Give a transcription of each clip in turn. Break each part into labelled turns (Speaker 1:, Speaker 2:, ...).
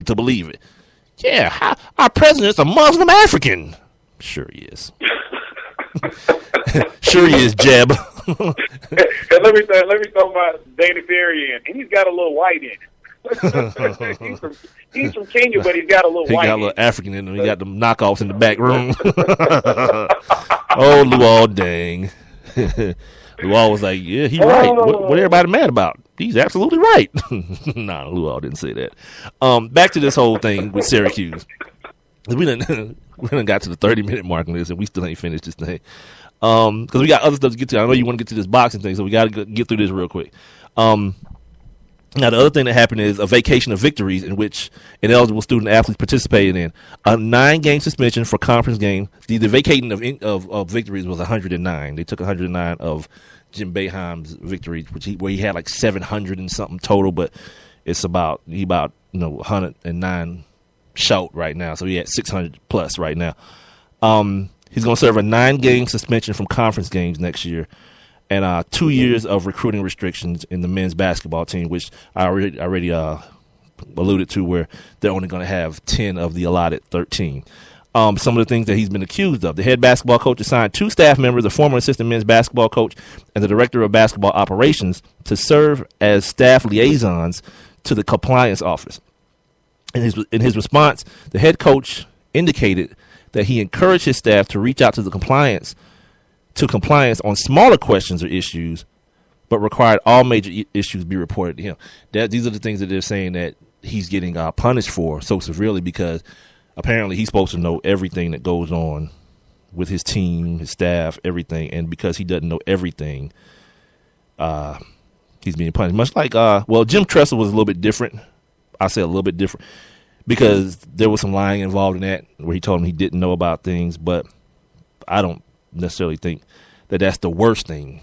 Speaker 1: to believe it. Yeah, our president's a Muslim African. Sure he is. Sure he is, Jeb.
Speaker 2: And let me throw my Danny Ferry in. And he's got a little white in it. he's from Kenya, but he's got a little white in it. He got a little
Speaker 1: African in him. He got them knockoffs in the back room. Oh, Luol, dang. Luol was like, yeah, he's right. What everybody mad about? He's absolutely right. Nah, Luol didn't say that. Back to this whole thing with Syracuse. We done got to the 30-minute mark on this, and we still ain't finished this thing. Because we got other stuff to get to. I know you want to get to this boxing thing, so we got to get through this real quick. Now, the other thing that happened is a vacation of victories in which ineligible student athletes participated in. A 9-game suspension for conference game. The vacating of victories was 109. They took 109 of Jim Boeheim's victories, where he had like 700 and something total, but it's about 109 short right now. So he had 600 plus right now. He's going to serve a 9-game suspension from conference games next year, and 2 years of recruiting restrictions in the men's basketball team, which I already alluded to, where they're only going to have 10 of the allotted 13. Some of the things that he's been accused of: the head basketball coach assigned 2 staff members, a former assistant men's basketball coach and the director of basketball operations, to serve as staff liaisons to the compliance office. In his response, the head coach indicated that he encouraged his staff to reach out to compliance on smaller questions or issues, but required all major issues be reported to him. These are the things that they're saying that he's getting punished for so severely, because apparently he's supposed to know everything that goes on with his team, his staff, everything. And because he doesn't know everything, he's being punished. Much like, Jim Tressel was a little bit different. I say a little bit different, because there was some lying involved in that, where he told him he didn't know about things. But I don't necessarily think that that's the worst thing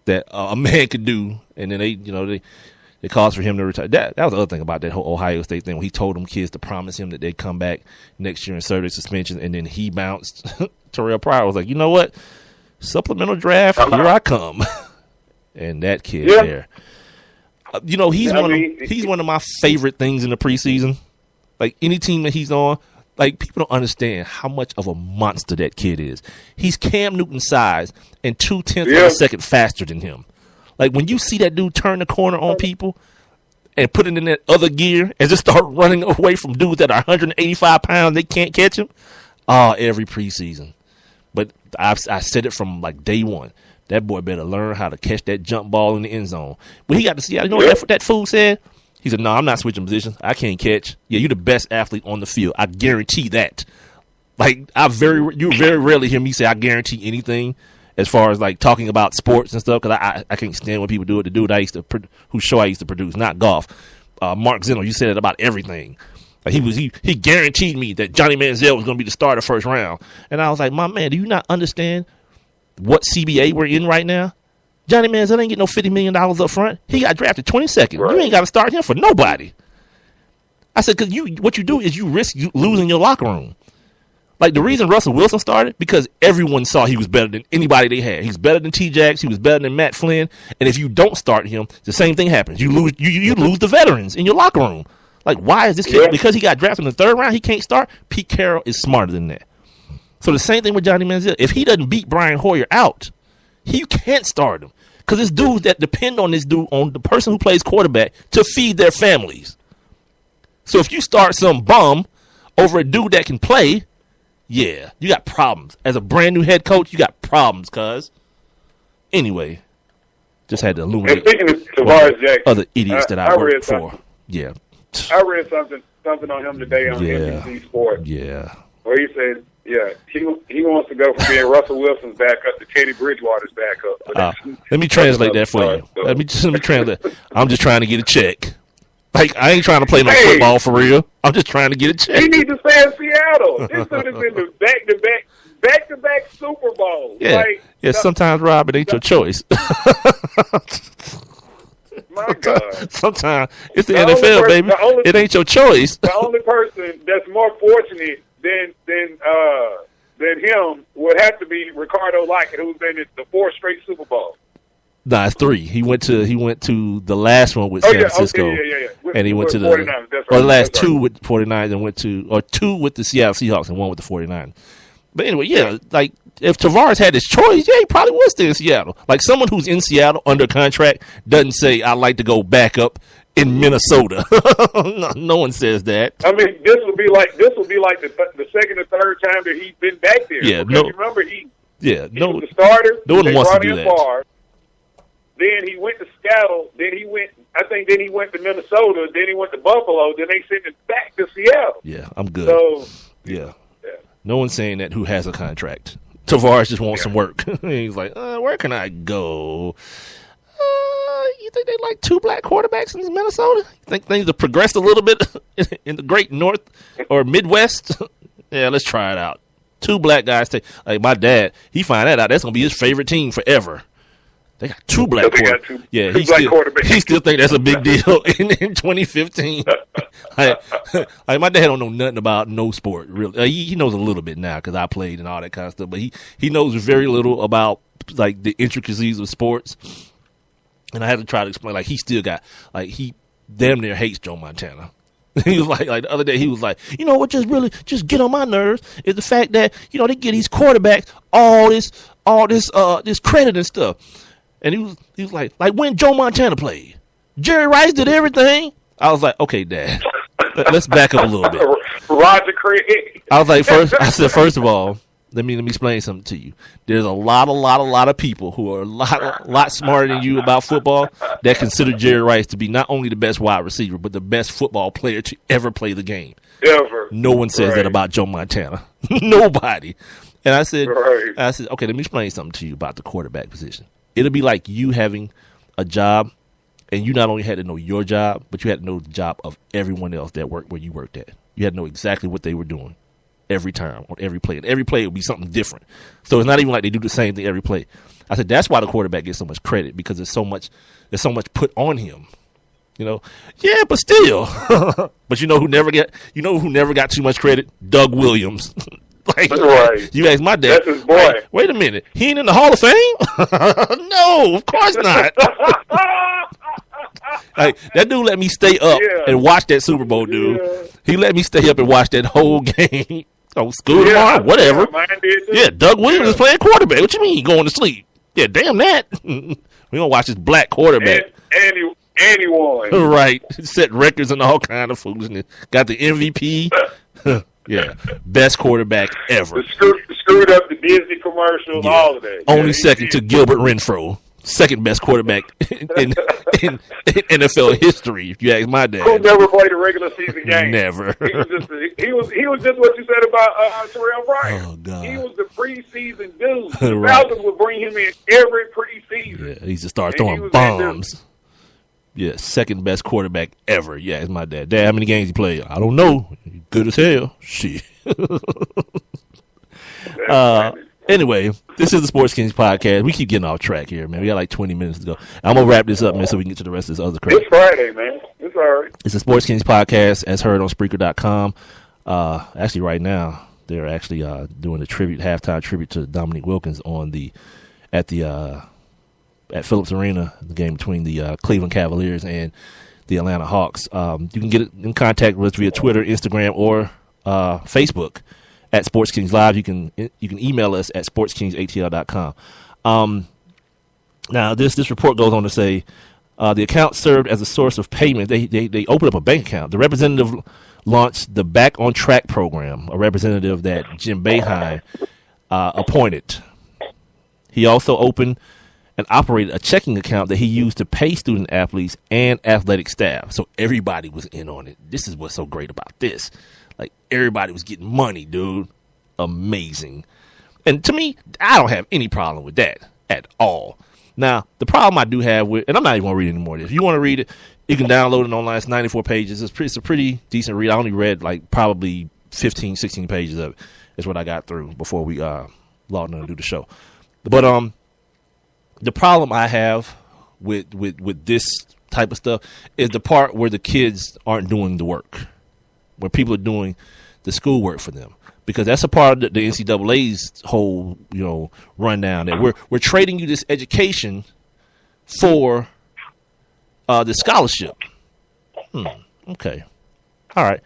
Speaker 1: that a man could do. And then they caused for him to retire. That was the other thing about that whole Ohio State thing, when he told them kids to promise him that they'd come back next year and serve their suspension, and then he bounced. Terrell Pryor was like, you know what? Supplemental draft, here I come. And that kid there. He's one of my favorite things in the preseason. Like, any team that he's on, like, people don't understand how much of a monster that kid is. He's Cam Newton size and 0.2 of a second faster than him. Like, when you see that dude turn the corner on people and put it in that other gear and just start running away from dudes that are 185 pounds, they can't catch him. Every preseason. But I said it from like day one. That boy better learn how to catch that jump ball in the end zone. When he got to see, you know what that fool said? He said, no, I'm not switching positions. I can't catch. Yeah, you're the best athlete on the field. I guarantee that. Like, you very rarely hear me say I guarantee anything as far as like talking about sports and stuff, because I can't stand when people do it. The dude whose show I used to produce, not golf, Mark Zeno, you said it about everything. Like, he guaranteed me that Johnny Manziel was going to be the starter first round. And I was like, my man, do you not understand what CBA we're in right now? Johnny Manziel ain't getting no $50 million up front. He got drafted 22nd. Right. You ain't got to start him for nobody. I said, because what you do is you risk losing your locker room. Like, the reason Russell Wilson started, because everyone saw he was better than anybody they had. He's better than T-Jax. He was better than Matt Flynn. And if you don't start him, the same thing happens. You lose the veterans in your locker room. Like, why is this kid? Because he got drafted in the 3rd round, he can't start? Pete Carroll is smarter than that. So the same thing with Johnny Manziel. If he doesn't beat Brian Hoyer out, he can't start him. Because it's dudes that depend on the person who plays quarterback to feed their families. So if you start some bum over a dude that can play, yeah, you got problems. As a brand new head coach, you got problems, cuz. Anyway, just had to illuminate other idiots that I work for. Yeah.
Speaker 2: I read something on him today on NBC Sports.
Speaker 1: Yeah.
Speaker 2: Where he said, he wants to go from being Russell Wilson's backup to Teddy Bridgewater's backup.
Speaker 1: Let me translate that for you. Let me translate. I'm just trying to get a check. Like, I ain't trying to play no football for real. I'm just trying to get a check.
Speaker 2: He needs to stay in Seattle. This dude has been the back-to-back Super Bowls.
Speaker 1: Yeah, sometimes, Rob, it ain't your choice.
Speaker 2: My God.
Speaker 1: Sometimes it's the NFL, baby. It ain't your choice.
Speaker 2: The only person that's more fortunate than him would have to be Ricardo Lockett, who's been in the 4 straight Super Bowls.
Speaker 1: Nah, it's 3. He went to the last one with San Francisco.
Speaker 2: Yeah.
Speaker 1: And he went to the
Speaker 2: 49ers. That's
Speaker 1: or the
Speaker 2: right.
Speaker 1: last 2 with 49ers and went to, or 2 with the Seattle Seahawks and 1 with the 49ers. But anyway, like if Tavares had his choice, he probably would stay in Seattle. Like someone who's in Seattle under contract doesn't say I'd like to go back up in Minnesota. No one says that.
Speaker 2: I mean, this would be like the second or third time that he's been back there.
Speaker 1: Yeah,
Speaker 2: because remember he was the starter.
Speaker 1: No one wants to do that.
Speaker 2: Favre. Then he went to Seattle. Then he went to Minnesota. Then he went to Buffalo. Then they sent him back to Seattle.
Speaker 1: Yeah, I'm good.
Speaker 2: So
Speaker 1: yeah. No one's saying that who has a contract. Tavares just wants some work. He's like, where can I go? You think they like 2 black quarterbacks in Minnesota? You think things have progressed a little bit in the great North or Midwest? Yeah, let's try it out. 2 black guys. Like my dad, he find that out. That's going to be his favorite team forever. They got 2 black quarterbacks. Yeah, he still think that's a big deal in 2015. like my dad don't know nothing about no sport, really. He knows a little bit now because I played and all that kind of stuff, but he knows very little about like the intricacies of sports. And I had to try to explain, like he still got, like he damn near hates Joe Montana. He was like the other day, he was like, you know what just get on my nerves is the fact that, you know, they give these quarterbacks all this credit and stuff. And he was like when Joe Montana played, Jerry Rice did everything. I was like, okay, Dad, let's back up a little bit.
Speaker 2: Roger Craig.
Speaker 1: I was like, first of all, let me explain something to you. There's a lot of people who are a lot smarter than you about football that consider Jerry Rice to be not only the best wide receiver, but the best football player to ever play the game.
Speaker 2: Ever.
Speaker 1: No one says that about Joe Montana. Nobody. And I said, okay, let me explain something to you about the quarterback position. It'll be like you having a job, and you not only had to know your job, but you had to know the job of everyone else that worked where you worked at. You had to know exactly what they were doing every time on every play. And every play would be something different. So it's not even like they do the same thing every play. I said that's why the quarterback gets so much credit, because there's so much put on him. You know, yeah, but still. But you know who never got too much credit? Doug Williams. Like,
Speaker 2: right.
Speaker 1: You ask my dad.
Speaker 2: That's his boy.
Speaker 1: Like, wait a minute, he ain't in the Hall of Fame? No, of course not. Like, that dude let me stay up and watch that Super Bowl, dude. Yeah. He let me stay up and watch that whole game. Oh, school tomorrow, whatever. Yeah, Doug Williams is playing quarterback. What you mean he going to sleep? Yeah, damn that. We gonna watch this black quarterback.
Speaker 2: And he won.
Speaker 1: Right. Set records and all kind of foolishness. Got the MVP. Yeah, best quarterback ever.
Speaker 2: Screwed up the Disney commercials, all of that.
Speaker 1: Only second to Gilbert Renfro. Second best quarterback in NFL history, if you ask my dad.
Speaker 2: Who never played a regular season game.
Speaker 1: Never.
Speaker 2: He was just what you said about Terrell Bryant.
Speaker 1: Oh, God.
Speaker 2: He was the preseason dude. The Falcons would bring him in every preseason.
Speaker 1: Yeah, he just started throwing bombs. Yeah, second best quarterback ever. Yeah, it's my dad. Dad, how many games he played? I don't know. Good as hell. Shit. Anyway, this is the Sports Kings podcast. We keep getting off track here, man. We got like 20 minutes to go. I'm going to wrap this up, man, so we can get to the rest of this other crap.
Speaker 2: It's Friday, man. It's all right.
Speaker 1: It's the Sports Kings podcast, as heard on Spreaker.com. Actually, right now, they're actually doing a halftime tribute to Dominique Wilkins at Phillips Arena, the game between the Cleveland Cavaliers and the Atlanta Hawks. You can get in contact with us via Twitter, Instagram, or Facebook at Sports Kings Live. You can email us at sportskingsatl.com. Now, this report goes on to say the account served as a source of payment. They opened up a bank account. The representative launched the Back on Track program, a representative that Jim Boeheim appointed. He also opened and operated a checking account that he used to pay student athletes and athletic staff. So everybody was in on it. This is what's so great about this. Like, everybody was getting money, dude. Amazing. And to me, I don't have any problem with that at all. Now, the problem I do have with, and I'm not even going to read any more of this. If you want to read it, you can download it online. It's 94 pages. It's a pretty decent read. I only read like probably 15, 16 pages of it is what I got through before we logged in to do the show. But the problem I have with this type of stuff is the part where the kids aren't doing the work, where people are doing the schoolwork for them, because that's a part of the NCAA's whole rundown that we're trading you this education for the scholarship. Okay. All right.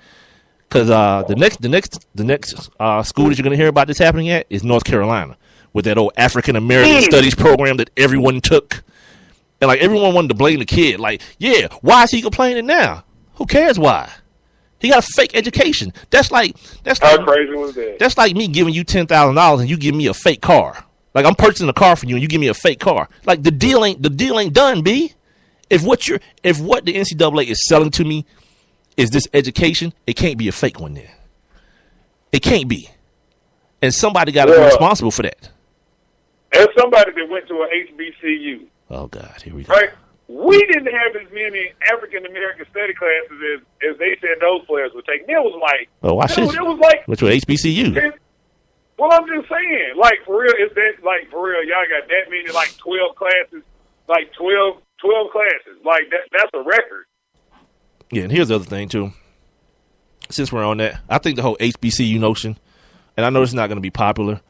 Speaker 1: Because the next school that you're going to hear about this happening at is North Carolina, with that old African American Studies program that everyone took. And, like, everyone wanted to blame the kid. Like, yeah, why is he complaining now? Who cares why? He got a fake education. That's like
Speaker 2: how crazy was that? That's
Speaker 1: like me giving you $10,000 and you give me a fake car. Like, I'm purchasing a car for you and you give me a fake car. Like, the deal ain't done, B. If what the NCAA is selling to me is this education, it can't be a fake one then. It can't be. And somebody got to be responsible for that.
Speaker 2: As somebody that went to an HBCU.
Speaker 1: Oh, God, here we go.
Speaker 2: Right? We didn't have as many African-American study classes as they said those players would take. It was like,
Speaker 1: why should
Speaker 2: you? It was like,
Speaker 1: went to HBCU.
Speaker 2: Well, I'm just saying, like, for real, y'all got that many, like, 12 classes, like 12 classes. Like, that's a record.
Speaker 1: Yeah, and here's the other thing, too. Since we're on that, I think the whole HBCU notion, and I know it's not going to be popular,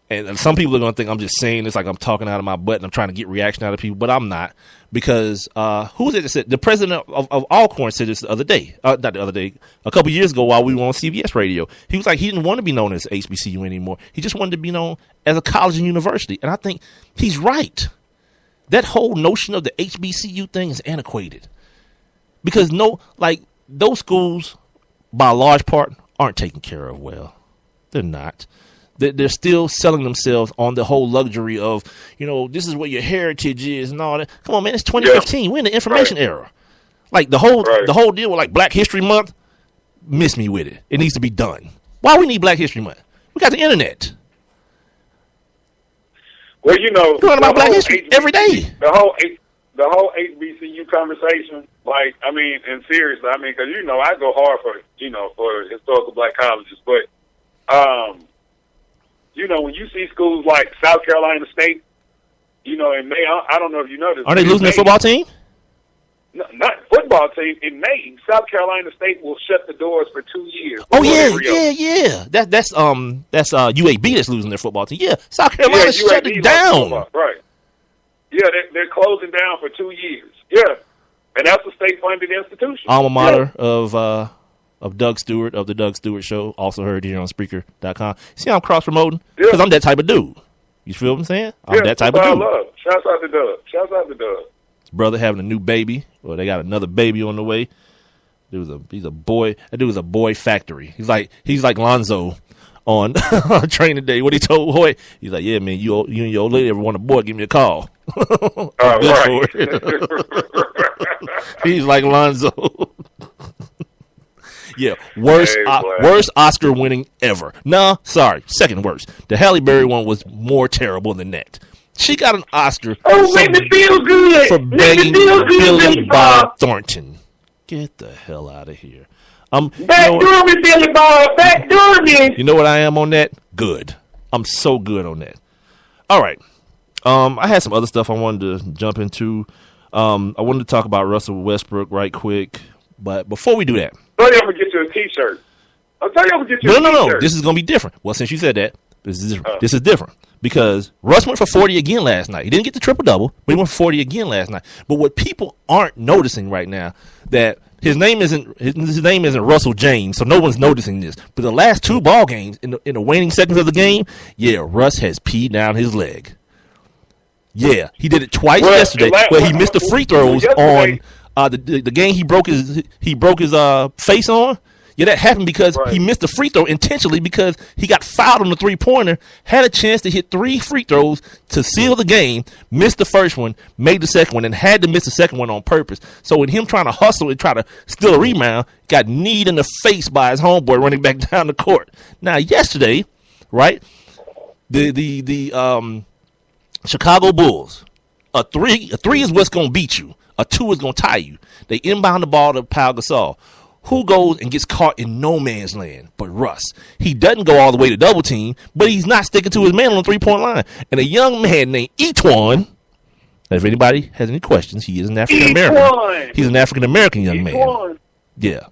Speaker 1: and some people are going to think I'm just saying this like I'm talking out of my butt and I'm trying to get reaction out of people, but I'm not. Because who was it that said, the president of Alcorn said this the other day, not the other day, a couple years ago while we were on CBS radio. He was like, he didn't want to be known as HBCU anymore. He just wanted to be known as a college and university. And I think he's right. That whole notion of the HBCU thing is antiquated. Because those schools, by a large part, aren't taken care of well. They're not. They're still selling themselves on the whole luxury of, this is what your heritage is and all that. Come on, man, it's 2015. We're in the information era. Like, the whole deal with, like, Black History Month, miss me with it. It needs to be done. Why we need Black History Month? We got the internet.
Speaker 2: Well,
Speaker 1: you're learning about Black history every day.
Speaker 2: The whole HBCU conversation, like, I mean, and seriously, I mean, because, I go hard for historical Black colleges, but, when you see schools like South Carolina State, in May, I don't know if you noticed.
Speaker 1: Are they losing their football team?
Speaker 2: No, not football team. In May, South Carolina State will shut the doors for 2 years.
Speaker 1: Oh, yeah. That's UAB that's losing their football team. Yeah, South Carolina shut it down.
Speaker 2: Right. Yeah, they're closing down for 2 years. Yeah, and that's a state-funded institution.
Speaker 1: Alma mater of Doug Stewart, of the Doug Stewart Show, also heard here on Spreaker.com. See how I'm cross-promoting? Because I'm that type of dude. You feel what I'm saying? I'm that type of dude.
Speaker 2: Love. Shouts out to Doug.
Speaker 1: His brother having a new baby. Well, they got another baby on the way. He's a boy. That dude was a boy factory. He's like Lonzo on training day. What he told Hoyt, he's like, yeah, man, you and your old lady ever want a boy, give me a call.
Speaker 2: Right.
Speaker 1: He's like Lonzo. Yeah, worst Oscar winning ever. No, sorry, second worst. The Halle Berry one was more terrible than that. She got an Oscar
Speaker 2: make me feel good.
Speaker 1: for begging Billy Bob Thornton. Get the hell out of here.
Speaker 2: Backdoor me, Billy Bob. Backdoor me.
Speaker 1: You know what I am on that? Good. I'm so good on that. All right. I had some other stuff I wanted to jump into. I wanted to talk about Russell Westbrook right quick. But before we do that,
Speaker 2: I'm going to get you a T-shirt.
Speaker 1: No. This is going to be different. Well, since you said that, this is different. Because Russ went for 40 again last night. He didn't get the triple-double, but he went for 40 again last night. But what people aren't noticing right now, that his name isn't Russell James, so no one's noticing this. But the last two ball games, in the waning seconds of the game, Russ has peed down his leg. Yeah, he did it twice yesterday, where he missed the free throws on the game he broke his face on. Yeah, that happened because he missed the free throw intentionally because he got fouled on the three-pointer, had a chance to hit 3 free throws to seal the game, missed the first one, made the second one, and had to miss the second one on purpose. So in him trying to hustle and try to steal a rebound, got kneed in the face by his homeboy running back down the court. Now, yesterday, right, the Chicago Bulls, a three is what's going to beat you. A 2 is going to tie you. They inbound the ball to Pau Gasol. Who goes and gets caught in no man's land but Russ? He doesn't go all the way to double team, but he's not sticking to his man on the three-point line. And a young man named Etuan, if anybody has any questions, he is an African-American. He's an African-American young man. Yeah.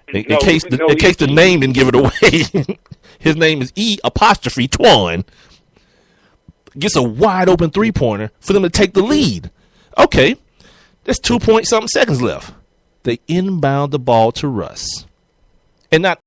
Speaker 1: In case the name didn't give it away, his name is E''Twan. Gets a wide-open three-pointer for them to take the lead. Okay, there's 2 point something seconds left. They inbound the ball to Russ. And not